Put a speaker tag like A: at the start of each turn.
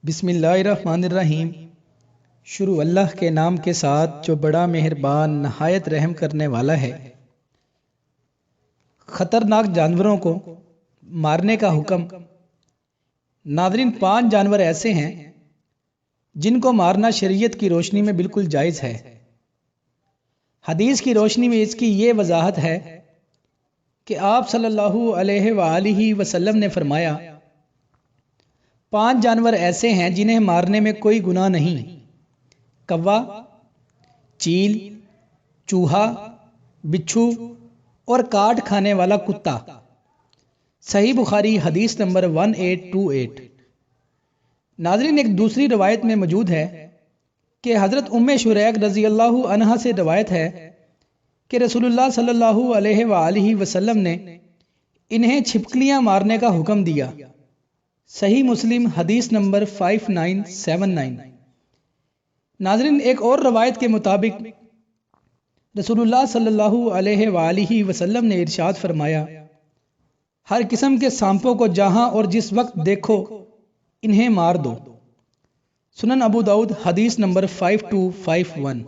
A: بسم اللہ الرحمن الرحیم۔ شروع اللہ کے نام کے ساتھ جو بڑا مہربان نہایت رحم کرنے والا ہے۔ خطرناک جانوروں کو مارنے کا حکم۔ ناظرین، 5 جانور ایسے ہیں جن کو مارنا شریعت کی روشنی میں بالکل جائز ہے۔ حدیث کی روشنی میں اس کی یہ وضاحت ہے کہ آپ صلی اللہ علیہ وآلہ وسلم نے فرمایا 5 جانور ایسے ہیں جنہیں مارنے میں کوئی گناہ نہیں: کوا، چیل، چوہا، بچھو اور کاٹ کھانے والا کتا۔ صحیح بخاری حدیث نمبر 1828۔ ناظرین، ایک دوسری روایت میں موجود ہے کہ حضرت شریک رضی اللہ عنہا سے روایت ہے کہ رسول اللہ صلی اللہ علیہ وآلہ وسلم نے انہیں چھپکلیاں مارنے کا حکم دیا۔ صحیح مسلم حدیث نمبر 5979۔ ناظرین، ایک اور روایت کے مطابق رسول اللہ صلی اللہ علیہ وآلہ وسلم نے ارشاد فرمایا، ہر قسم کے سانپوں کو جہاں اور جس وقت دیکھو انہیں مار دو۔ سنن ابو داؤد حدیث نمبر 5251۔